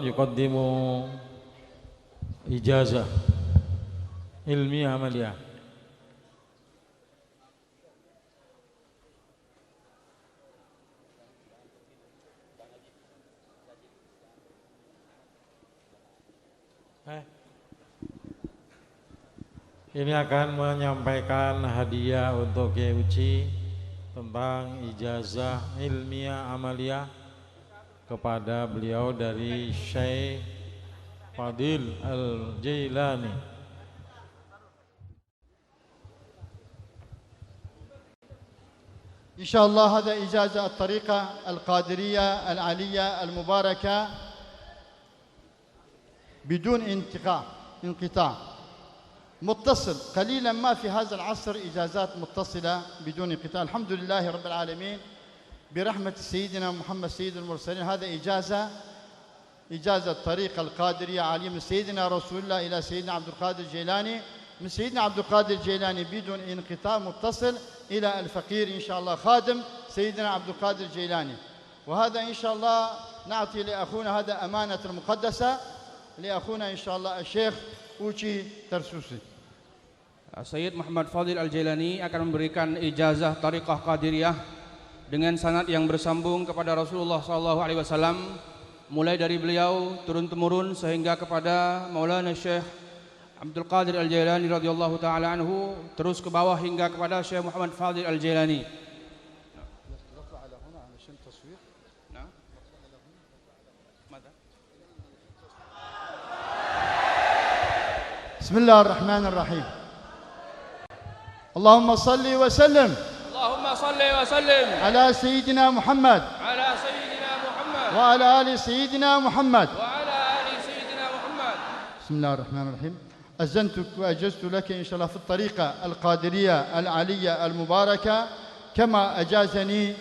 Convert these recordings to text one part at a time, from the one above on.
يقدم إجازة علمية عملية. Ini akan menyampaikan hadiah untuk Kiai Uci tentang ijazah ilmiah amaliyah kepada beliau dari Syekh Fadil Al-Jailani. إن شاء الله هذا إجازة الطريقة القادرية العلية المباركة بدون انقطاع متصل. قليلا ما في هذا العصر إجازات متصلة بدون انقطاع. الحمد لله رب العالمين برحمة سيدنا محمد سيد المرسلين. هذا إجازة الطريقة القادرية عالية من سيدنا رسول الله إلى سيدنا عبد القادر الجيلاني، من سيدنا عبد القادر الجيلاني بدون انقطاع متصل إلى الفقير إن شاء الله خادم سيدنا عبد القادر الجيلاني. وهذا إن شاء الله نعطي لأخونا هذا أمانة المقدسة لأخونا إن شاء الله الشيخ Uci Tarsusi. Sayyid Muhammad Fadil Al-Jailani akan memberikan ijazah Tariqah Qadiriyah dengan sanad yang bersambung kepada Rasulullah SAW, mulai dari beliau turun-temurun sehingga kepada Maulana Syekh Abdul Qadir Al-Jailani radhiyallahu taala anhu, terus ke bawah hingga kepada Syekh Muhammad Fadil Al-Jailani. بسم الله الرحمن الرحيم. اللهم صل وسلم على سيدنا محمد وعلى آل سيدنا محمد. بسم الله الرحمن الرحيم. أذنتك وأجزت لك إن شاء الله في الطريقة القادرية العلية المباركة كما أجازني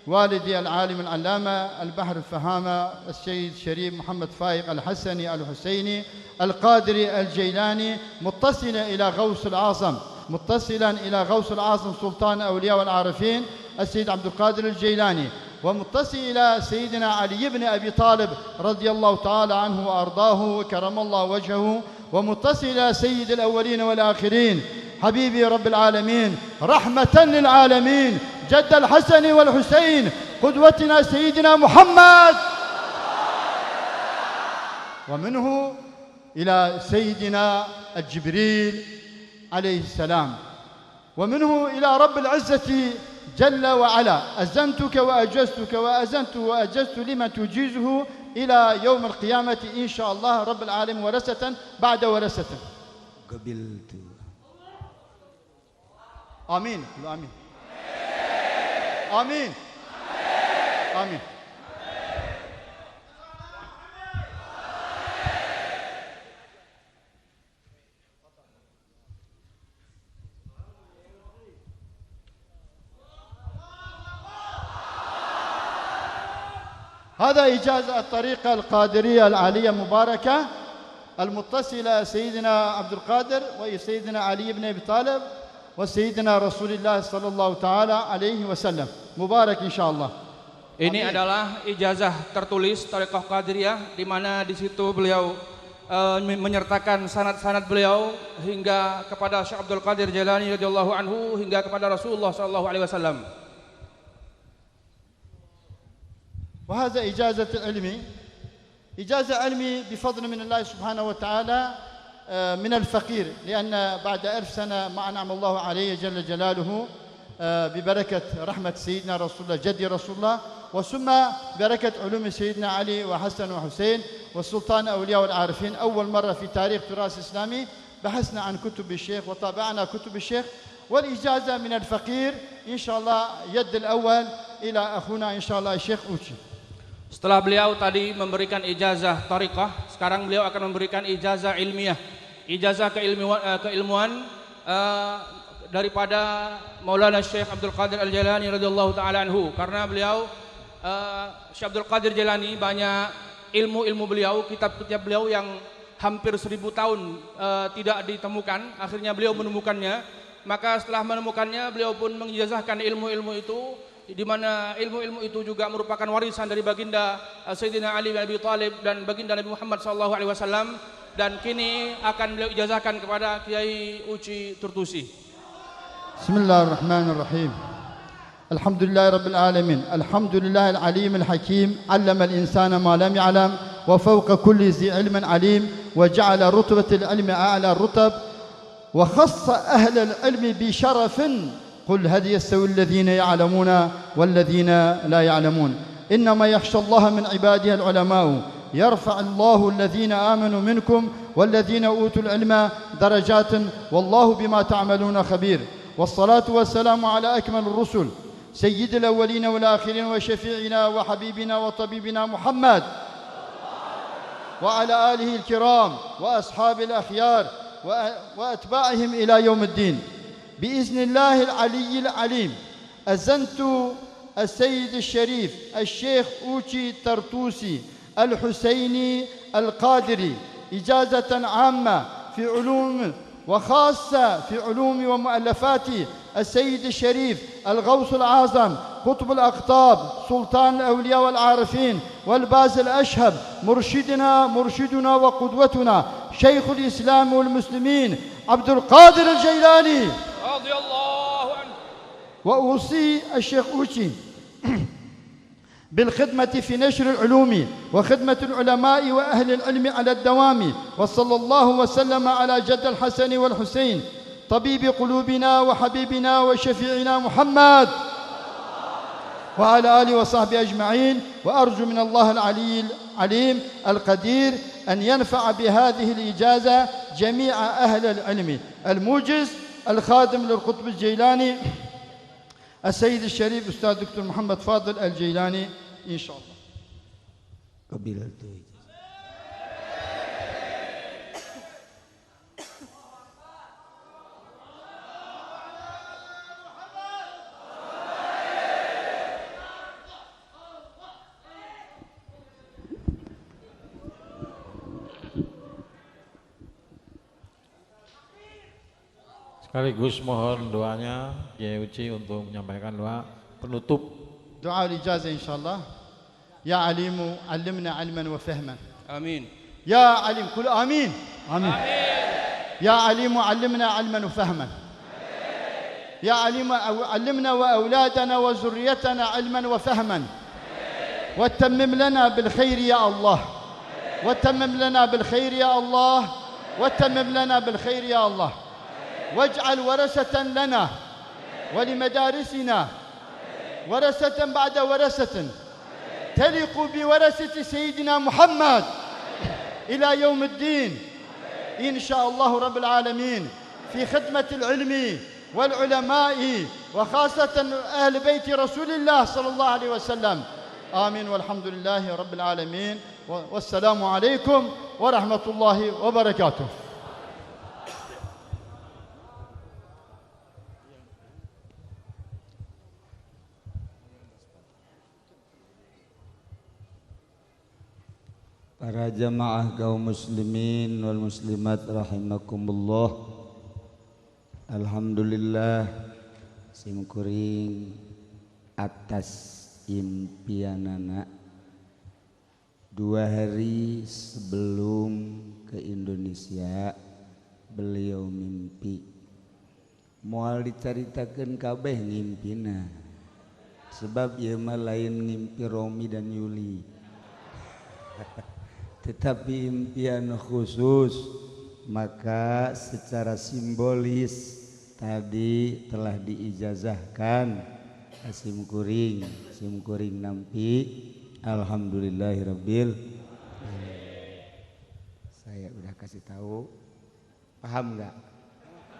والدي العالم العلامة البحر الفهامة السيد شريف محمد فايق الحسني الحسيني القادري الجيلاني، متصلا إلى غوث الأعظم، متصلا إلى غوث الأعظم سلطان أولياء والعارفين السيد عبد القادر الجيلاني، ومتصل إلى سيدنا علي بن أبي طالب رضي الله تعالى عنه وأرضاه وكرم الله وجهه، ومتصل إلى سيد الأولين والآخرين حبيبي رب العالمين رحمة للعالمين جد الحسن والحسين قدوتنا سيدنا محمد، ومنه إلى سيدنا الجبريل عليه السلام، ومنه إلى رب العزة جل وعلا. أذنتك وأجزتك وأذنت وأجزت لمن تجيزه إلى يوم القيامة إن شاء الله رب العالمين ورثة بعد ورثة. قبلت. آمين آمين آمين آمين. هذا إجازة الطريقة القادرية العالية المباركة المتصلة سيدنا عبد القادر وسيدنا علي بن أبي طالب وسيدنا رسول الله صلى الله تعالى عليه وسلم. مبارك إن شاء الله. Ini adalah ijazah tertulis Tariqah Qadiriyah, di mana di situ beliau menyertakan sanad-sanad beliau hingga kepada Syekh Abdul Qadir Jailani radhiyallahu anhu hingga kepada Rasulullah sallallahu alaihi wasallam. وهذا إجازة علمي، إجازة علمي بفضل من الله سبحانه وتعالى من الفقير، لأن بعد 1000 سنة ما أنعم الله عليه جل جلاله ببركة رحمة سيدنا رسول الله جدي رسول الله، وثم بركة علوم سيدنا علي وحسن وحسين والسلطان أولياء والعارفين. أول مرة في تاريخ تراث إسلامي بحثنا عن كتب الشيخ وطابعنا كتب الشيخ، والإجازة من الفقير إن شاء الله يد الأول إلى أخونا إن شاء الله الشيخ أوتشي. Setelah beliau tadi memberikan ijazah tariqah, sekarang beliau akan memberikan ijazah ilmiah, ijazah keilmuan daripada Maulana Syekh Abdul Qadir Al-Jailani radhiyallahu taala anhu. Karena beliau Syekh Abdul Qadir Jailani banyak ilmu beliau, kitab-kitab beliau yang hampir 1000 tahun tidak ditemukan, akhirnya beliau menemukannya. Maka setelah menemukannya beliau pun mengijazahkan ilmu-ilmu itu di mana ilmu-ilmu itu juga merupakan warisan dari baginda Sayyidina Ali bin Abi Thalib dan baginda Nabi Muhammad SAW, dan kini akan beliau ijazahkan kepada Kiai Uci Turtusi. Bismillahirrahmanirrahim. Alhamdulillah Rabbil Alamin. Alhamdulillah Al-Alim Al-Hakim. Allama al-insana ma lam ya'lam. Wa fawqa kulli zi ilmin alim. Wa ja'ala rutbatil ilmi a'la rutab. Wa khassa ahla al-ilmi bi sharafin. قل هل يستوي الذين يعلمون والذين لا يعلمون إنما يخشى الله من عباده العلماء يرفع الله الذين آمنوا منكم والذين أوتوا العلم درجات والله بما تعملون خبير والصلاة والسلام على أكمل الرسل سيد الأولين والآخرين وشفيعنا وحبيبنا وطبيبنا محمد وعلى آله الكرام وأصحاب الأخيار وأتباعهم إلى يوم الدين. بإذن الله العلي العليم أذنت السيد الشريف الشيخ أوتشي ترتوسي الحسيني القادري إجازة عامة في علوم وخاصة في علوم ومؤلفات السيد الشريف الغوث الأعظم قطب الأقطاب سلطان الأولياء والعارفين والباز الأشهب مرشدنا وقدوتنا شيخ الإسلام والمسلمين عبد القادر الجيلاني رضي الله عنه. وأوصي الشيخ أوتشي بالخدمة في نشر العلوم وخدمة العلماء وأهل العلم على الدوام وصلى الله وسلم على جد الحسن والحسين طبيب قلوبنا وحبيبنا وشفيعنا محمد وعلى آله وصحبه أجمعين. وأرجو من الله العلي العليم القدير أن ينفع بهذه الإجازة جميع أهل العلم. الموجز الخادم للقطب الجيلاني السيد الشريف أستاذ دكتور محمد فاضل الجيلاني إن شاء الله. Sekaligus mohon doanya Kiai Uci untuk menyampaikan doa penutup. دعاء الإجازة إن شاء الله. يا عليم علمنا علما وفهما. آمين. يا عليم كل آمين. آمين. يا عليم علمنا علما وفهما. يا عليم علمنا وأولادنا وذريتنا علما وفهما. وتمم لنا بالخير يا الله. وتمم لنا بالخير يا الله. وتمم لنا بالخير يا الله. واجعل ورثة لنا ولمدارسنا ورثة بعد ورثة تليق بورثة سيدنا محمد إلى يوم الدين إن شاء الله رب العالمين في خدمة العلم والعلماء وخاصة أهل بيت رسول الله صلى الله عليه وسلم. آمين والحمد لله رب العالمين والسلام عليكم ورحمة الله وبركاته. Para jamaah kaum muslimin wal muslimat rahimakumullah. Alhamdulillah simkuring atas impianana 2 hari sebelum ke Indonesia beliau mimpi moal dicaritakeun kabeh ngimpina sebab ieu mah lain ngimpi Romi dan Yuli tetapi impian khusus, maka secara simbolis tadi telah diijazahkan simkuring nampi alhamdulillahirabbil. Saya udah kasih tahu, paham nggak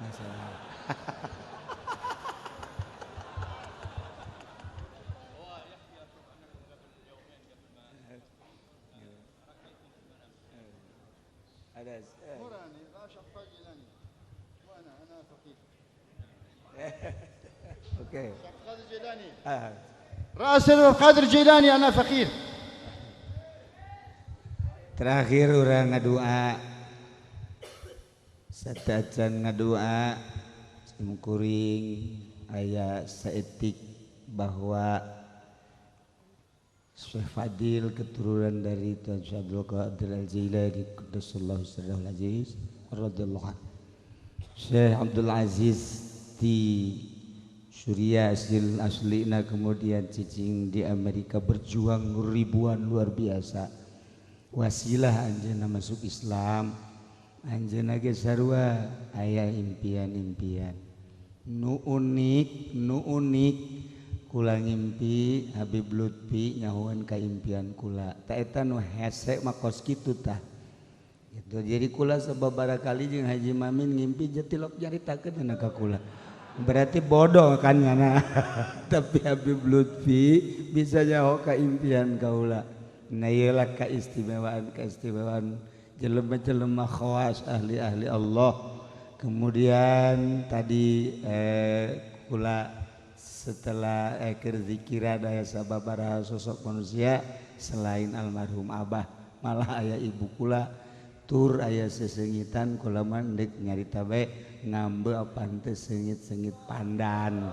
masalah? Oke. رأس القادر الجيلاني أنا فقير. Terakhir urang ngadua, satajan ngadua simkuring aya saetik bahwa Syekh Fadil keturunan dari Tuan Syekh Abdul Qadir Al-Jailani Quddasallahu sirrahul aziz radhiyallahu anhu. Syekh Abdul Aziz di Suria aslina kemudian cicing di Amerika berjuang ribuan luar biasa. Wasilah anjeunna masuk Islam. Anjeunna ge sarua aya impian-impian. Nu unik kula ngimpi Habib Lutfi nyahoan ka impian kula. Ta eta nu hese mah kos kitu tah. Gitu. Jadi kula sababaraha kali jeung Haji Mamin ngimpi jetilok nyaritakeun cenah ka kula. Berarti bodoh kan nyana. Tapi Habib Lutfi bisa nyaho ka impian kaula. Nah iyalah keistimewaan jelema-jelema khawas ahli-ahli Allah. Kemudian tadi kula setelah keur zikiran aya sababaraha sosok manusia selain almarhum Abah, malah aya ibu kula tur aya sesengitan kula mandek nyarita bae ngambe apa teh sengit-sengit pandan.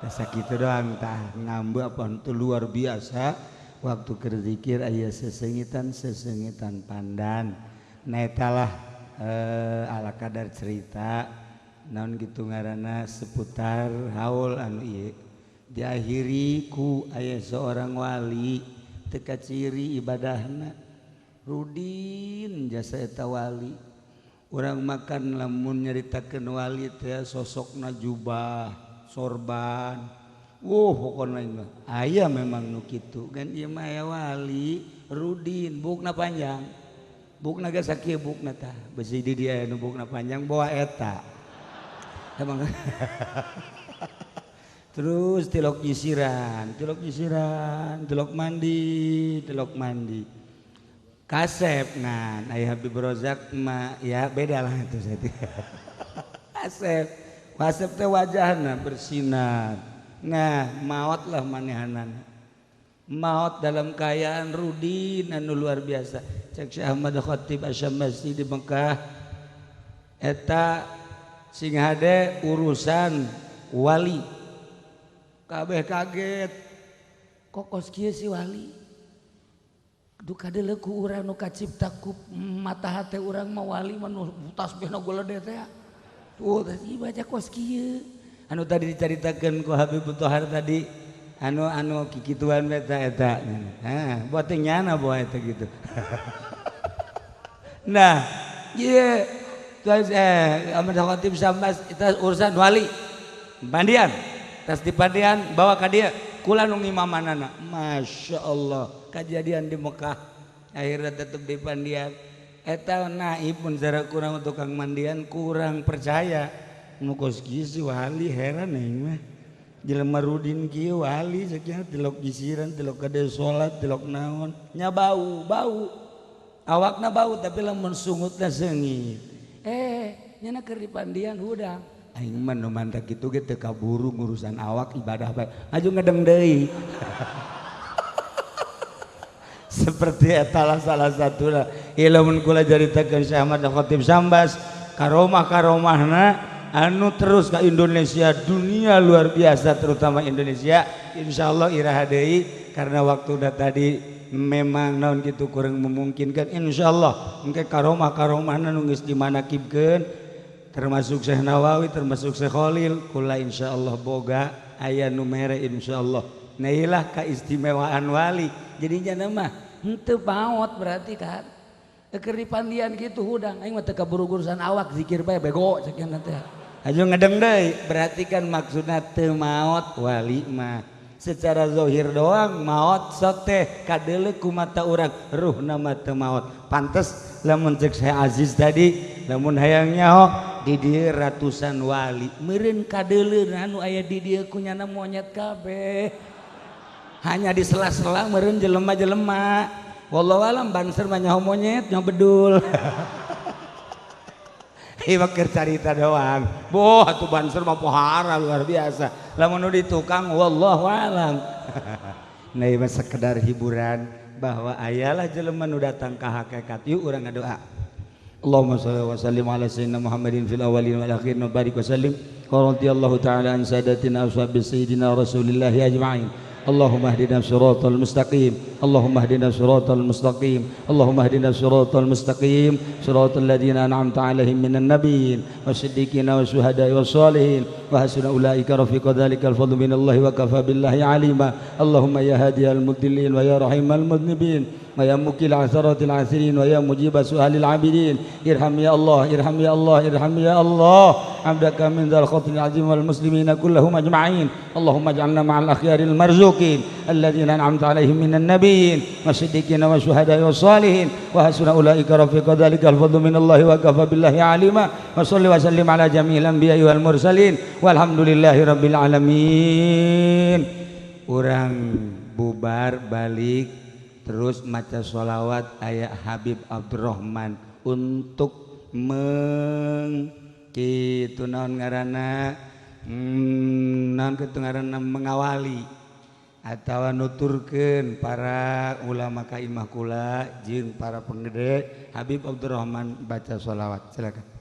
Tah kitu doang tah ngambe apa teh luar biasa waktu keur zikir aya sesengitan pandan. Nah etalah ala kadar cerita naon gitu ngaranna seputar haul anu ieu diakhiri ku aya seorang wali teu kaciri ibadahna Rudin jasa eta wali urang makan lamun nyaritakeun wali teh sosokna jubah sorban pokona mah aya memang nu kitu kan ieu mah aya wali Rudin bukna panjang bukna ge sakieu bukna tah besi di dia nu bukna panjang bawa eta emang terus tilok nyisiran tilok mandi kasep nah aya Habib Rozak mah ya beda lah itu kasep teh wajahna bersinar nah maot lah manehanana maot dalam kayaan Rudin anu luar biasa cek Syekh Ahmad Khatib Asy'amasi di Mekah eta sing hade urusan wali kabeh kaget kokos kieu si wali duka deuleu ku urang nu kacipta ku mata hate urang mah wali mah nu tasbihna golede teh tuh tadi baca kos kieu anu tadi dicaritakeun ku Habib Thohar tadi anu kikituan eta buat teh nyana bae eta gitu nah ieu Ahmad Khatib Syambas itu urusan wali pandian tas di pandian bawa ka dia kula nu ngimamanana Masya Allah kejadian di Mekah akhirnya tetep di pandian eta naib pun zara kurang tukang mandian kurang percaya nu kos kieu si wali heran aing mah jelema Rudin kieu wali sakieu tilok gisiran tilok kade salat tilok naon nya bau awakna bau tapi lamun sungutna seungit nyana keur di pandian hudang aing mah nu mantap kitu ge teu kaburu ngurusan awak ibadah bae aju ngedeng deui seperti eta salah satuna ilmun kula jaritakeun Syekh Ahmad Khatib Syambas karomah-karomahna anu terus ka Indonesia dunia luar biasa terutama Indonesia insyaallah iraha deui karena waktu udah tadi memang naon kitu kurang memungkinkan insyaallah engke karomah-karomahna nu geus dimanakibkeun termasuk Syekh Nawawi termasuk Syekh Khalil kula insyaallah boga aya nu mere insyaallah nah ilah keistimewaan wali jadinya nama henteu maot berarti kan keur di pandian kitu hudang aing mah teu kaburu urusan awak zikir bae bego sakieu teh aju ngedeng deui berarti kan maksudna teu maot wali mah secara zahir doang maot sok teh kadeuleu ku mata urang ruhna mah teu maot pantes lamun cek Syekh Aziz tadi lamun hayang nyaho di dieu ratusan wali meureun kadeuleu anu aya di dieu kunyana monyet kabeh hanya di sela-sela meureun jelema-jelema wallahu alam banser mah nyaho monyet nyaho bedul ieu keur carita doang boh atuh banser mah pohara luar biasa lamun nu di tukang wallahu alam nah ieu sekedar hiburan bahwa ayalah jelema nu datang ka hakikat yuk urang ngadoa Allahumma shalli wa sallim ala sayyidina Muhammadin fil awwalin wal akhirin wa barik wa sallim wa radiyallahu ta'ala an sadatina ashabi sayyidina Rasulillah ajma'in. Allahumma hdina siratal mustaqim, Allahumma hdina siratal mustaqim, Allahumma hdina siratal mustaqim, siratal ladzina an'amta 'alaihim minan nabiyyin wasiddiqina wasyuhada'i wassalihin wa hasuna ulaika rafiqa dzalikal fadlu minallahi wa kafa billahi 'alima. Allahumma ya hadiyal mudillin wa ya rahimal mudnibin wa ya mukil asaratil asirin wa ya mujiba su'alil abidin irham ya Allah, irham ya Allah, irham ya Allah abdaka min dzal khatil azim wal muslimina kullahum ajma'in. Allahumma ij'alna ma'al akhyaril marzuqin alladzina an'amta 'alaihim minan nabiyyin wasiddiqina wasyuhada'i wassalihin wa hasuna ulaika rafiqa dzalikal fadlu minallahi wa kafa billahi 'alima. Wa shalli wa sallim ala jami'il anbiya'i wal mursalin walhamdulillahi rabbil alamin. Urang bubar balik terus maca sholawat ayat Habib Abdurrahman untuk kitu naon ngaranna naon kitu ngaranna mengawali atawa nuturkeun para ulama ka imah kula jeung para penggede Habib Abdurrahman baca sholawat. Silakan.